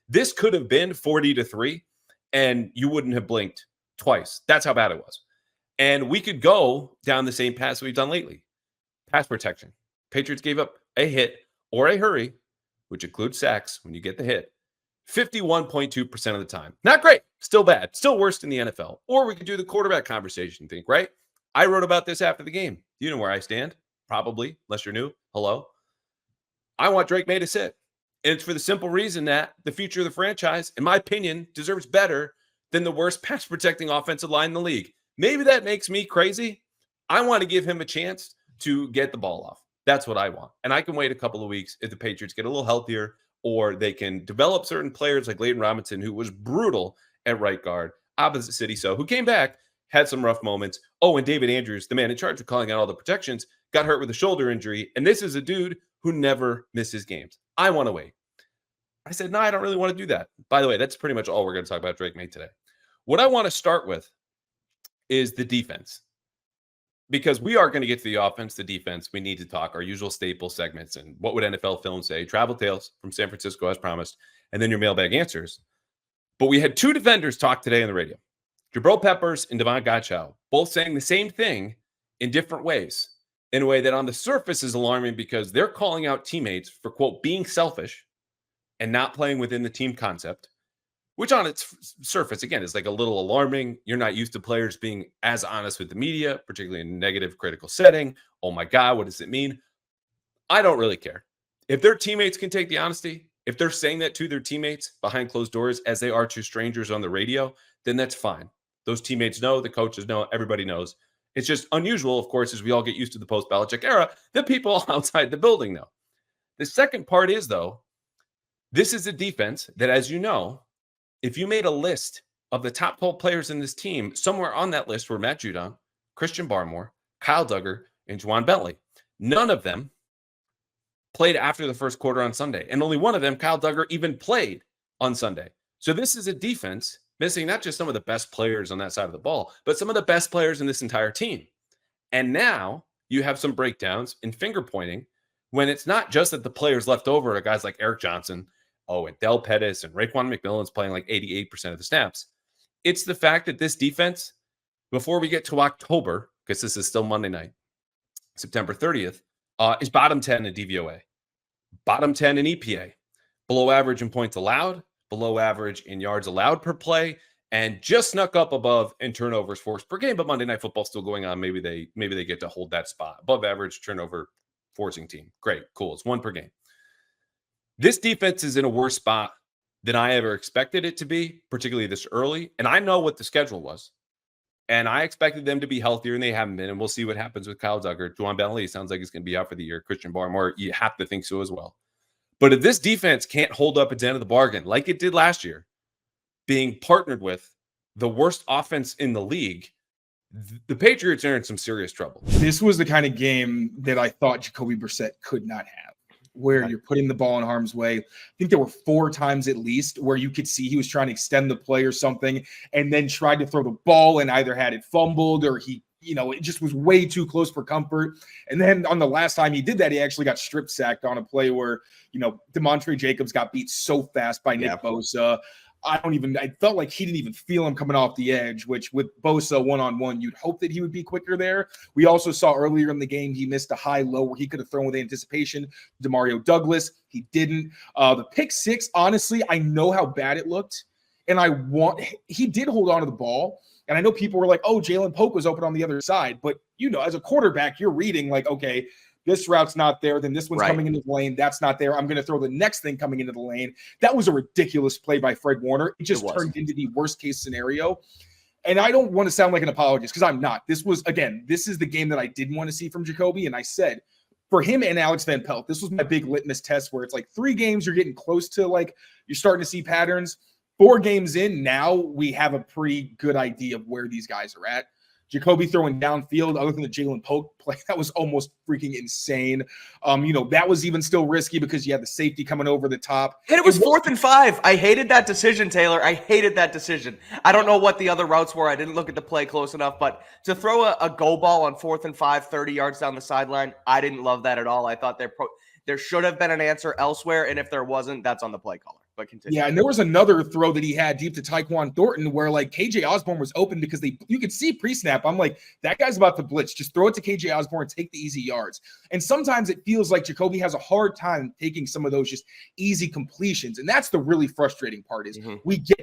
This could have been 40-3, and you wouldn't have blinked twice. That's how bad it was. And we could go down the same path we've done lately. Pass protection. Patriots gave up a hit or a hurry, which includes sacks when you get the hit, 51.2% of the time. Not great. Still bad. Still worse than the NFL. Or we could do the quarterback conversation thing, right? I wrote about this after the game. You know where I stand. Probably, unless you're new. Hello. I want Drake May to sit. And it's for the simple reason that the future of the franchise, in my opinion, deserves better than the worst pass protecting offensive line in the league. Maybe that makes me crazy. I want to give him a chance to get the ball off. That's what I want. And I can wait a couple of weeks if the Patriots get a little healthier, or they can develop certain players like Leighton Robinson, who was brutal at right guard, opposite City, so who came back, had some rough moments. Oh, and David Andrews, the man in charge of calling out all the protections, got hurt with a shoulder injury. And this is a dude who never misses games. I want to wait. I said, no, I don't really want to do that. By the way, that's pretty much all we're going to talk about Drake May today. What I want to start with is the defense. Because we are going to get to the offense, the defense. We need to talk our usual staple segments and what would NFL film say? Travel tales from San Francisco as promised, and then your mailbag answers. But we had two defenders talk today on the radio. Jabril Peppers and Devon Godchaux, both saying the same thing in different ways, in a way that on the surface is alarming because they're calling out teammates for, quote, being selfish and not playing within the team concept, which on its surface, again, is like a little alarming. You're not used to players being as honest with the media, particularly in a negative, critical setting. Oh my God, what does it mean? I don't really care. If their teammates can take the honesty, if they're saying that to their teammates behind closed doors as they are to strangers on the radio, then that's fine. Those teammates know, the coaches know, everybody knows. It's just unusual, of course, as we all get used to the post-Belichick era, that people outside the building know. The second part is, though, this is a defense that, as you know, if you made a list of the top 12 players in this team, somewhere on that list were Matt Judon, Christian Barmore, Kyle Duggar, and Juwan Bentley. None of them played after the first quarter on Sunday. And only one of them, Kyle Duggar, even played on Sunday. So this is a defense missing not just some of the best players on that side of the ball, but some of the best players in this entire team. And now you have some breakdowns in finger pointing when it's not just that the players left over are guys like Eric Johnson, and Del Pettis and Raekwon McMillan's playing like 88% of the snaps. It's the fact that this defense, before we get to October, because this is still Monday night, September 30th, is bottom 10 in DVOA, bottom 10 in EPA, below average in points allowed, below average in yards allowed per play, and just snuck up above in turnovers forced per game. But Monday Night Football still going on. Maybe they get to hold that spot. Above average turnover forcing team. Great, cool. It's one per game. This defense is in a worse spot than I ever expected it to be, particularly this early. And I know what the schedule was. And I expected them to be healthier, and they haven't been. And we'll see what happens with Kyle Duggar. Juwan Bentley sounds like he's going to be out for the year. Christian Barmore, you have to think so as well. But if this defense can't hold up its end of the bargain like it did last year, being partnered with the worst offense in the league, the Patriots are in some serious trouble. This was the kind of game that I thought Jacoby Brissett could not have, where you're putting the ball in harm's way. I think there were 4 times at least where you could see he was trying to extend the play or something and then tried to throw the ball and either had it fumbled or he, it just was way too close for comfort. And then on the last time he did that, he actually got strip sacked on a play where, Demontre Jacobs got beat so fast by Nick Bosa. I felt like he didn't even feel him coming off the edge, which with Bosa one-on-one, you'd hope that he would be quicker there. We also saw earlier in the game, he missed a high-low where he could have thrown with anticipation. DeMario Douglas, he didn't. The pick six, honestly, I know how bad it looked. And he did hold on to the ball. And I know people were like, oh, Jalen Pope was open on the other side. But, as a quarterback, you're reading like, okay, this route's not there. Then this one's coming into the lane. That's not there. I'm going to throw the next thing coming into the lane. That was a ridiculous play by Fred Warner. It just turned into the worst case scenario. And I don't want to sound like an apologist because I'm not. This is the game that I didn't want to see from Jacoby. And I said, for him and Alex Van Pelt, this was my big litmus test where it's like 3 games, you're getting close to you're starting to see patterns. 4 games in, now we have a pretty good idea of where these guys are at. Jacoby throwing downfield, other than the Jalen Pope play, that was almost freaking insane. That was even still risky because you had the safety coming over the top. And it was 4th and 5. I hated that decision, Taylor. I hated that decision. I don't know what the other routes were. I didn't look at the play close enough, but to throw a go ball on 4th and 5, 30 yards down the sideline, I didn't love that at all. I thought there should have been an answer elsewhere, and if there wasn't, that's on the play caller. but continue. Yeah, and there was another throw that he had deep to Tyquan Thornton where like KJ Osborne was open because you could see pre-snap. I'm like, that guy's about to blitz. Just throw it to KJ Osborne and take the easy yards. And sometimes it feels like Jacoby has a hard time taking some of those just easy completions. And that's the really frustrating part is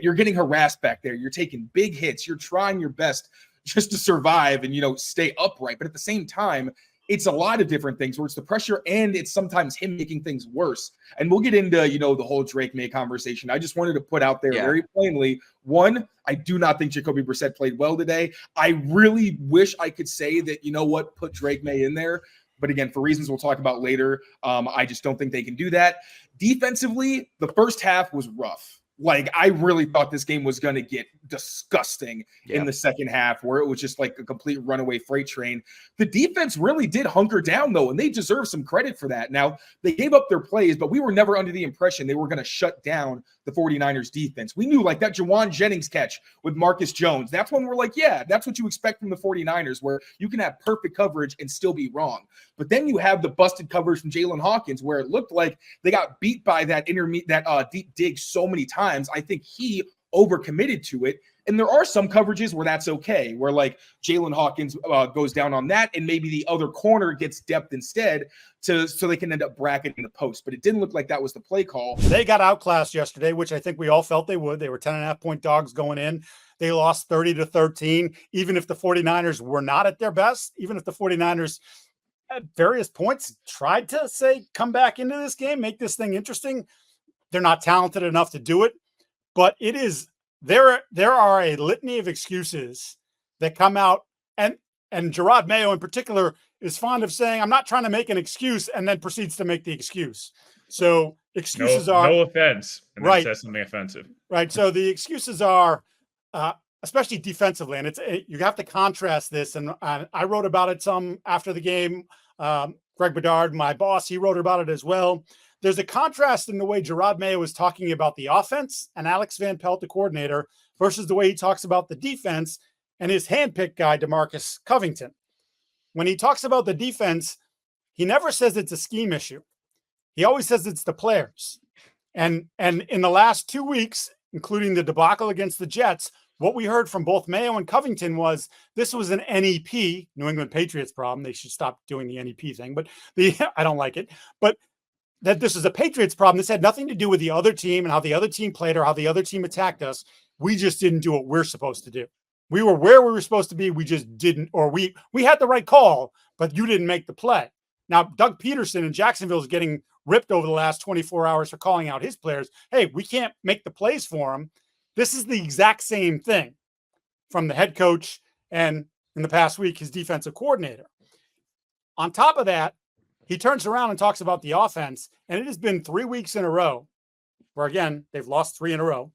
you're getting harassed back there. You're taking big hits. You're trying your best just to survive and, stay upright. But at the same time, it's a lot of different things where it's the pressure and it's sometimes him making things worse. And we'll get into, the whole Drake May conversation. I just wanted to put out there very plainly, one, I do not think Jacoby Brissett played well today. I really wish I could say that, put Drake May in there. But again, for reasons we'll talk about later, I just don't think they can do that. Defensively, the first half was rough. Like, I really thought this game was going to get disgusting in the second half where it was just like a complete runaway freight train. The defense really did hunker down, though, and they deserve some credit for that. Now, they gave up their plays, but we were never under the impression they were going to shut down the 49ers defense. We knew like that Jawan Jennings catch with Marcus Jones. That's when we're like, yeah, that's what you expect from the 49ers, where you can have perfect coverage and still be wrong. But then you have the busted coverage from Jalen Hawkins, where it looked like they got beat by that deep dig so many times. I think he overcommitted to it. And there are some coverages where that's okay, where like Jalen Hawkins goes down on that, and maybe the other corner gets depth instead so they can end up bracketing the post. But it didn't look like that was the play call. They got outclassed yesterday, which I think we all felt they would. They were 10.5-point dogs going in. They lost 30-13, even if the 49ers were not at their best, even if the 49ers at various points tried to come back into this game, make this thing interesting. They're not talented enough to do it, but it is there are a litany of excuses that come out, and Gerard Mayo in particular is fond of saying, I'm not trying to make an excuse, and then proceeds to make the excuse. So excuses are no offense, and right. Then says something offensive. Right. So the excuses are especially defensively, and you have to contrast this. And I wrote about it some after the game. Greg Bedard, my boss, he wrote about it as well. There's a contrast in the way Gerard Mayo was talking about the offense and Alex Van Pelt, the coordinator, versus the way he talks about the defense and his handpicked guy, DeMarcus Covington. When he talks about the defense, he never says it's a scheme issue. He always says it's the players. And in the last 2 weeks, including the debacle against the Jets, what we heard from both Mayo and Covington was this was an NEP, New England Patriots problem. They should stop doing the NEP thing, but I don't like it. But that this is a Patriots problem. This had nothing to do with the other team and how the other team played or how the other team attacked us. We just didn't do what we're supposed to do. We were where we were supposed to be. We just didn't, or we had the right call, but you didn't make the play. Now, Doug Peterson in Jacksonville is getting ripped over the last 24 hours for calling out his players. Hey, we can't make the plays for him. This is the exact same thing from the head coach and in the past week, his defensive coordinator. On top of that, he turns around and talks about the offense, and it has been 3 weeks in a row where, again, they've lost 3 in a row,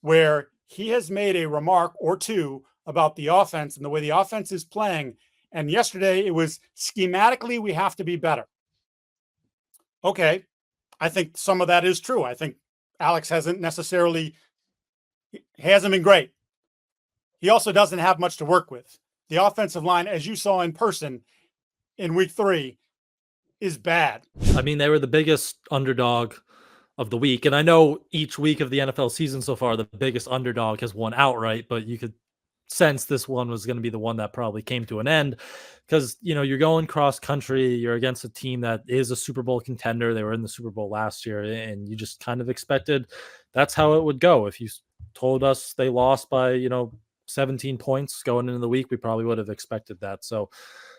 where he has made a remark or two about the offense and the way the offense is playing. And yesterday it was schematically, we have to be better. Okay. I think some of that is true. I think Alex hasn't been great. He also doesn't have much to work with. The offensive line, as you saw in person in week 3, is bad. I mean, they were the biggest underdog of the week. And I know each week of the NFL season so far, the biggest underdog has won outright, but you could sense this one was going to be the one that probably came to an end because, you're going cross country, you're against a team that is a Super Bowl contender. They were in the Super Bowl last year, and you just kind of expected that's how it would go. If you told us they lost by, 17 points going into the week, we probably would have expected that. So,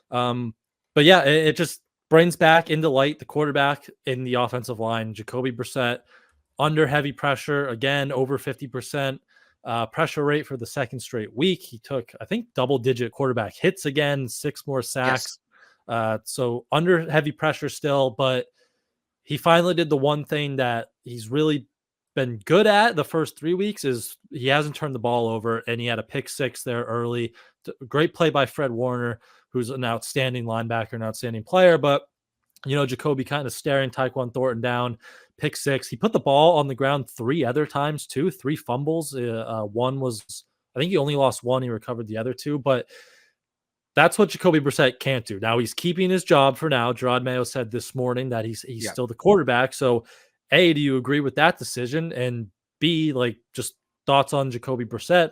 but yeah, it just brings back into light the quarterback in the offensive line, Jacoby Brissett, under heavy pressure, again, over 50% pressure rate for the second straight week. He took, I think, double-digit quarterback hits again, 6 more sacks. Yes. So under heavy pressure still, but he finally did the one thing that he's really been good at the first 3 weeks is he hasn't turned the ball over, and he had a pick 6 there early. Great play by Fred Warner, who's an outstanding linebacker, an outstanding player. But, Jacoby kind of staring Tyquan Thornton down, pick 6. He put the ball on the ground 3 other times too, 3 fumbles. One was, I think he only lost 1. He recovered the other 2. But that's what Jacoby Brissett can't do. Now he's keeping his job for now. Gerard Mayo said this morning that he's still the quarterback. So A, do you agree with that decision? And B, like, just thoughts on Jacoby Brissett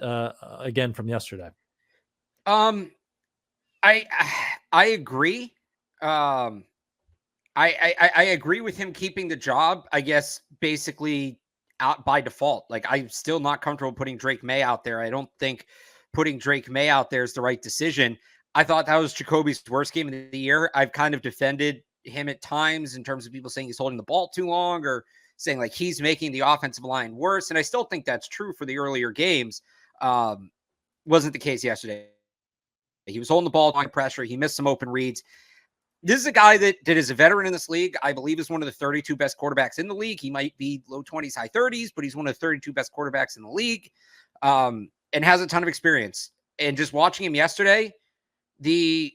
again from yesterday. I agree. I agree with him keeping the job, I guess, basically out by default. Like, I'm still not comfortable putting Drake May out there. I don't think putting Drake May out there is the right decision. I thought that was Jacoby's worst game of the year. I've kind of defended him at times in terms of people saying he's holding the ball too long or saying like he's making the offensive line worse. And I still think that's true for the earlier games. Wasn't the case yesterday. He was holding the ball under pressure. He missed some open reads. This is a guy that is a veteran in this league. I believe is one of the 32 best quarterbacks in the league. He might be low 20s, high 30s, but he's one of the 32 best quarterbacks in the league, and has a ton of experience. And just watching him yesterday, the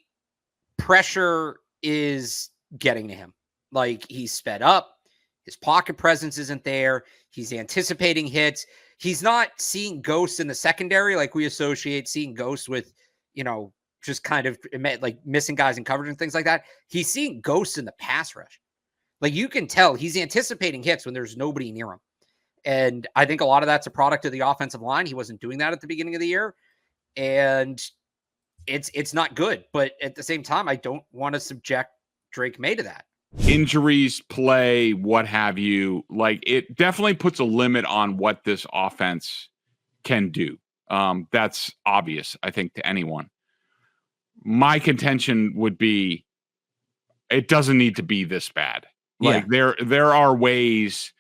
pressure is getting to him. Like, he's sped up. His pocket presence isn't there. He's anticipating hits. He's not seeing ghosts in the secondary like we associate seeing ghosts with, just kind of like missing guys in coverage and things like that. He's seeing ghosts in the pass rush. Like, you can tell he's anticipating hits when there's nobody near him. And I think a lot of that's a product of the offensive line. He wasn't doing that at the beginning of the year. And it's not good. But at the same time, I don't want to subject Drake May to that. Injuries, play, what have you. Like, it definitely puts a limit on what this offense can do. That's obvious, I think, to anyone. My contention would be it doesn't need to be this bad. Like, there are ways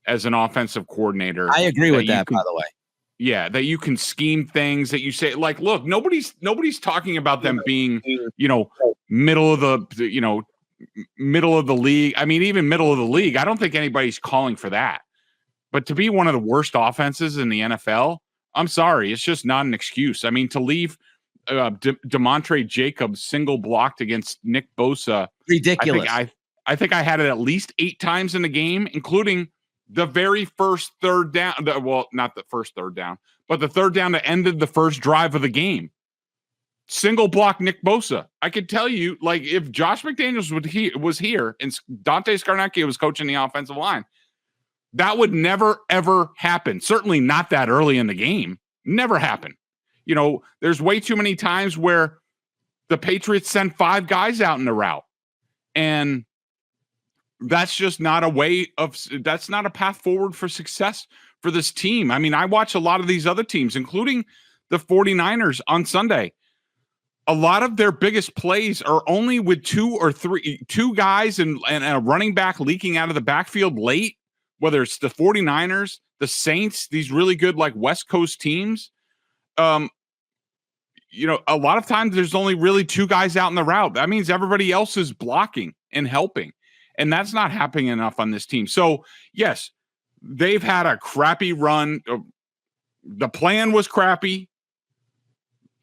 as an offensive coordinator. I agree with that, by the way. Yeah, that you can scheme things that you say, like, look, nobody's talking about them being, middle of the league. I mean, even middle of the league, I don't think anybody's calling for that. But to be one of the worst offenses in the NFL, I'm sorry, it's just not an excuse. I mean, to leave DeMontre Jacobs single blocked against Nick Bosa, ridiculous. I think I had it at least 8 times in the game, including the very first third down. Well, not the first third down, but the third down that ended the first drive of the game. Single block Nick Bosa. I could tell you, like, if Josh McDaniels was here and Dante Scarnecchia was coaching the offensive line, that would never, ever happen. Certainly not that early in the game. Never happen. There's way too many times where the Patriots send 5 guys out in the route. And that's just not that's not a path forward for success for this team. I mean, I watch a lot of these other teams, including the 49ers on Sunday. A lot of their biggest plays are only with 2 or 3 guys and a running back leaking out of the backfield late, whether it's the 49ers, the Saints, these really good, like, West Coast teams. A lot of times there's only really 2 guys out in the route. That means everybody else is blocking and helping. And that's not happening enough on this team. So, yes, they've had a crappy run. The plan was crappy.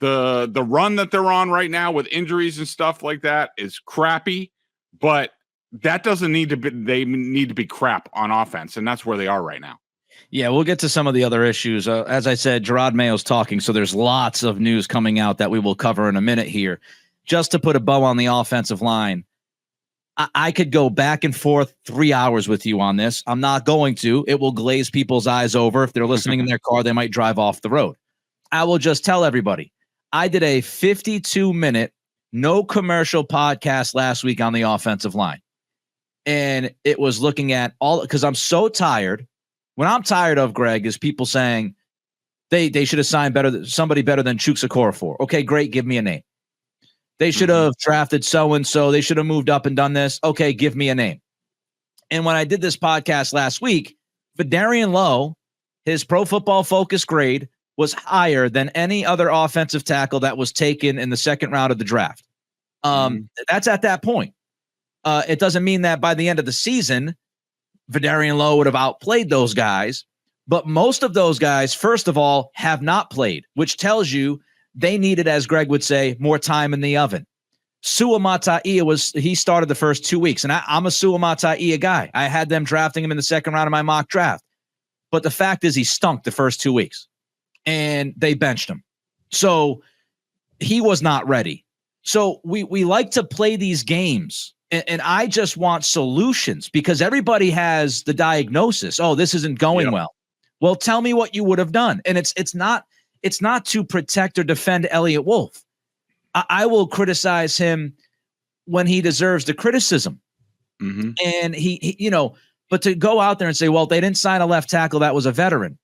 The run that they're on right now with injuries and stuff like that is crappy. But that doesn't need to be – they need to be crap on offense, and that's where they are right now. Yeah, we'll get to some of the other issues. As I said, Gerard Mayo's talking, so there's lots of news coming out that we will cover in a minute here. Just to put a bow on the offensive line, I could go back and forth 3 hours with you on this. I'm not going to. It will glaze people's eyes over. If they're listening in their car, they might drive off the road. I will just tell everybody, I did a 52-minute, no commercial podcast last week on the offensive line. And it was looking at all, because I'm so tired. What I'm tired of, Greg, is people saying they should have signed somebody better than Chuks Okorafor. Okay, great. Give me a name. They should have drafted so-and-so. They should have moved up and done this. Okay, give me a name. And when I did this podcast last week, Vidarian Lowe, his Pro Football Focus grade was higher than any other offensive tackle that was taken in the second round of the draft. That's at that point. It doesn't mean that by the end of the season, Vidarian Lowe would have outplayed those guys. But most of those guys, first of all, have not played, which tells you they needed, as Greg would say, more time in the oven. Sua Mataia he started the first 2 weeks, and I'm a Sua Mataia guy. I had them drafting him in the second round of my mock draft. But the fact is he stunk the first 2 weeks, and they benched him. So he was not ready. So we like to play these games And I just want solutions because everybody has the diagnosis. Oh, this isn't going well. Well, tell me what you would have done. And it's not to protect or defend Elliott Wolf. I will criticize him when he deserves the criticism. And he, you know, but to go out there and say, well, they didn't sign a left tackle that was a veteran.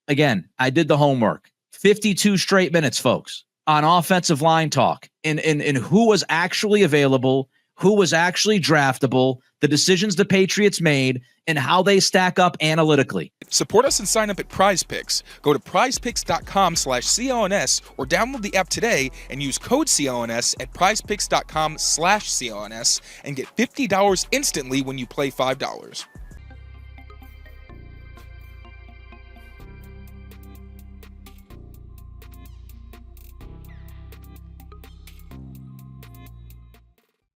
Again, I did the homework. 52 straight minutes, folks, on offensive line talk in who was actually available, who was actually draftable, the decisions the Patriots made, and how they stack up analytically. Support us and sign up at Prize Picks. Go to prizepicks.com/CLNS or download the app today and use code CLNS at prizepicks.com/CLNS and get $50 instantly when you play $5.